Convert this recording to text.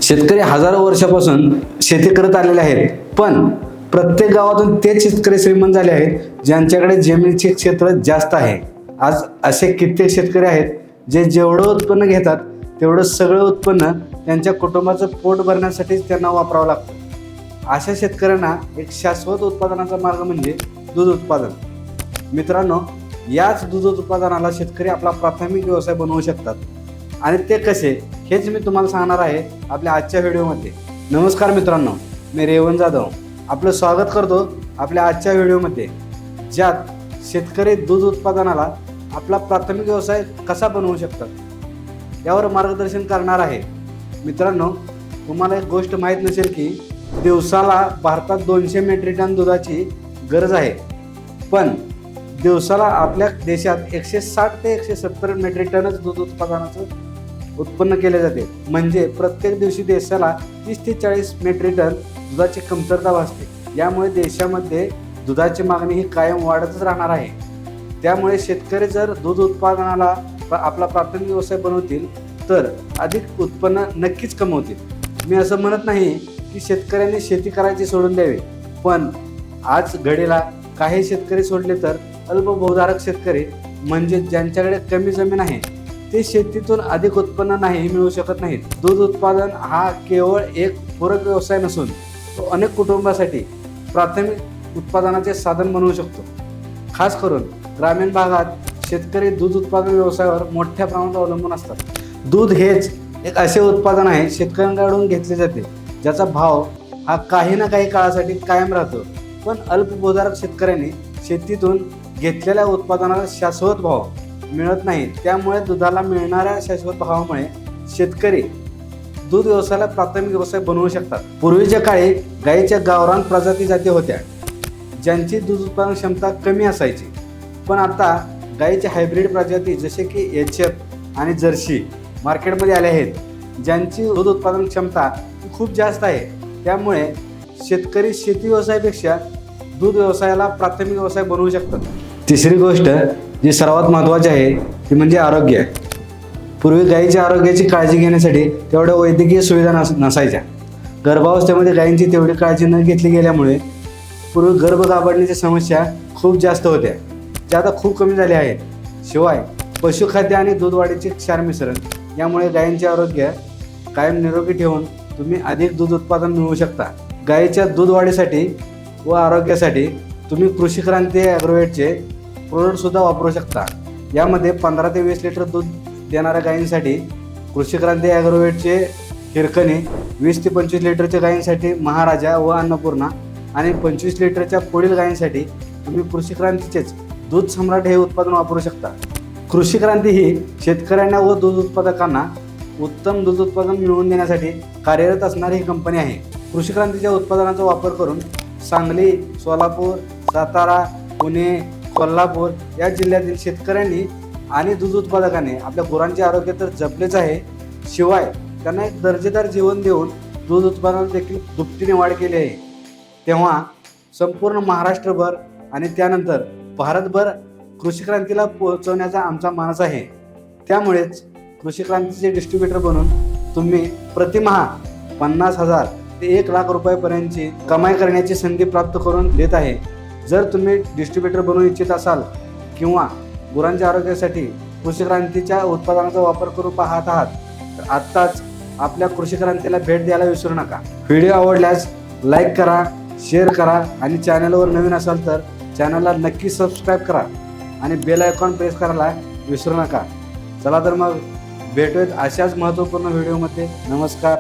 शेतकरी हजारो वर्षापासून शेती करत आलेले आहेत, पण प्रत्येक गावातून तेच शेतकरी श्रीमंत झाले आहेत ज्यांच्याकडे जमिनीचे क्षेत्र जास्त आहे। आज असे कित्येक शेतकरी आहेत जे जेवढं उत्पन्न घेतात तेवढं सगळं उत्पन्न त्यांच्या कुटुंबाचं पोट भरण्यासाठीच त्यांना वापरावं लागतं। अशा शेतकऱ्यांना एक शाश्वत उत्पादनाचा मार्ग म्हणजे दूध उत्पादन। मित्रांनो, याच दूध उत्पादनाला शेतकरी आपला प्राथमिक व्यवसाय बनवू शकतात आणि ते कसे हेच मी तुम्हाला सांगणार आहे आपल्या आजच्या व्हिडिओमध्ये। नमस्कार मित्रांनो, मी रेवण जाधव आपलं स्वागत करतो आपल्या आजच्या व्हिडिओमध्ये, ज्यात शेतकरी दूध उत्पादनाला आपला प्राथमिक व्यवसाय कसा बनवू शकतात यावर मार्गदर्शन करणार आहे। मित्रांनो, तुम्हाला एक गोष्ट माहीत नसेल की दिवसाला भारतात 200 मेट्रिक टन दुधाची गरज आहे, पण दिवसाला आपल्या देशात 160 ते 170 मेट्रिक टनच दूध उत्पादनाचं उत्पन्न केले जाते। म्हणजे प्रत्येक दिवशी देशाला 30 ते 40 मेट्रिक टन दुधाची कमतरता भासते। यामुळे देशामध्ये दुधाची मागणी ही कायम वाढतच राहणार आहे। त्यामुळे शेतकरी जर दूध उत्पादनाला आपला प्राथमिक व्यवसाय बनवतील तर अधिक उत्पन्न नक्कीच कमवतील। मी असं म्हणत नाही की शेतकऱ्यांनी शेती करायची सोडून द्यावी, पण आज घडीला काही शेतकरी सोडले तर अल्पभूधारक शेतकरी म्हणजे ज्यांच्याकडे कमी जमीन आहे ते शेतीतून अधिक उत्पन्न नाही मिळवू शकत नाहीत। दूध उत्पादन हा केवळ एक पूरक व्यवसाय नसून तो अनेक कुटुंबासाठी प्राथमिक उत्पादनाचे साधन बनवू शकतो। खास करून ग्रामीण भागात शेतकरी दूध उत्पादन व्यवसायावर मोठ्या प्रमाणात अवलंबून असतात। दूध हेच एक असे उत्पादन आहे शेतकऱ्यांकडून घेतले जाते ज्याचा भाव हा काही ना काही काळासाठी कायम राहतो, पण अल्पभूधारक शेतकऱ्यांनी शेतीतून घेतलेल्या उत्पादनाला शाश्वत भाव मिळत नाही। त्यामुळे दुधाला मिळणाऱ्या शाश्वत भावामुळे शेतकरी दूध व्यवसायाला प्राथमिक व्यवसाय बनवू शकतात। पूर्वीच्या काळी गाईच्या गावरान प्रजाती जाती होत्या ज्यांची दूध उत्पादन क्षमता कमी असायची, पण आता गाईच्या हायब्रिड प्रजाती जसे की HF आणि जर्सी मार्केटमध्ये आले आहेत, ज्यांची दूध उत्पादन क्षमता खूप जास्त आहे। त्यामुळे शेतकरी शेती व्यवसायापेक्षा दूध व्यवसायाला प्राथमिक व्यवसाय बनवू शकतात। तिसरी गोष्ट जी सर्वात महत्त्वाची आहे ती म्हणजे आरोग्य। पूर्वी गायीच्या आरोग्याची काळजी घेण्यासाठी तेवढ्या वैद्यकीय सुविधा नसायच्या। गर्भावस्थेमध्ये गायींची तेवढी काळजी न घेतली गेल्यामुळे पूर्वी गर्भ गाभण्याच्या समस्या खूप जास्त होत्या, ज्या आता खूप कमी झाल्या आहेत। शिवाय पशुखाद्य आणि दूध वाढीचे क्षार मिश्रण यामुळे गायींचे आरोग्य कायम निरोगी ठेवून तुम्ही अधिक दूध उत्पादन मिळवू शकता। गायीच्या दूध वाढीसाठी व आरोग्यासाठी तुम्ही कृषी क्रांती ॲग्रोवेटचे प्रोडक्टसुद्धा वापरू शकता। यामध्ये 15 ते 20 लिटर दूध देणाऱ्या गायींसाठी कृषी क्रांती ॲग्रोवेटचे हिरकणी, 20 ते 25 लिटरच्या गायींसाठी महाराजा व अन्नपूर्णा आणि 25 लिटरच्या पुढील गायींसाठी तुम्ही कृषी क्रांतीचेच दूध सम्राट हे उत्पादन वापरू शकता। कृषी क्रांती ही शेतकऱ्यांना व दूध उत्पादकांना उत्तम दूध उत्पादन मिळवून देण्यासाठी कार्यरत असणारी ही कंपनी आहे। कृषी क्रांतीच्या उत्पादनाचा वापर करून सांगली, सोलापूर, सातारा, पुणे, कोल्हापूर या जिल्ह्यातील शेतकऱ्यांनी आणि दूध उत्पादकांनी आपल्या गुरांचे आरोग्य तर जपलेच आहे, शिवाय त्यांना एक दर्जेदार जीवन देऊन दूध उत्पादनात देखील दुपटीने वाढ केली आहे। तेव्हा संपूर्ण महाराष्ट्रभर आणि त्यानंतर भारतभर कृषी क्रांतीला पोहोचवण्याचा आमचा मानस आहे। त्यामुळेच कृषी क्रांतीचे डिस्ट्रीब्युटर बनून तुम्ही प्रतिमाह 50,000 ते 1 लाख रुपयापर्यंतची कमाई करण्याची संधी प्राप्त करून देत आहे। जर तुम्ही डिस्ट्रीब्युटर बनवू इच्छित असाल किंवा गुरांच्या आरोग्यासाठी कृषी क्रांतीच्या उत्पादनाचा वापर करू पाहत आहात तर आत्ताच आपल्या कृषी क्रांतीला भेट द्यायला विसरू नका। व्हिडिओ आवडल्यास लाईक करा, शेअर करा आणि चॅनलवर नवीन असाल तर चॅनलला नक्की सबस्क्राईब करा आणि बेल आयकॉन प्रेस करायला विसरू नका। चला तर मग भेटूयात अशाच महत्त्वपूर्ण व्हिडिओमध्ये। नमस्कार।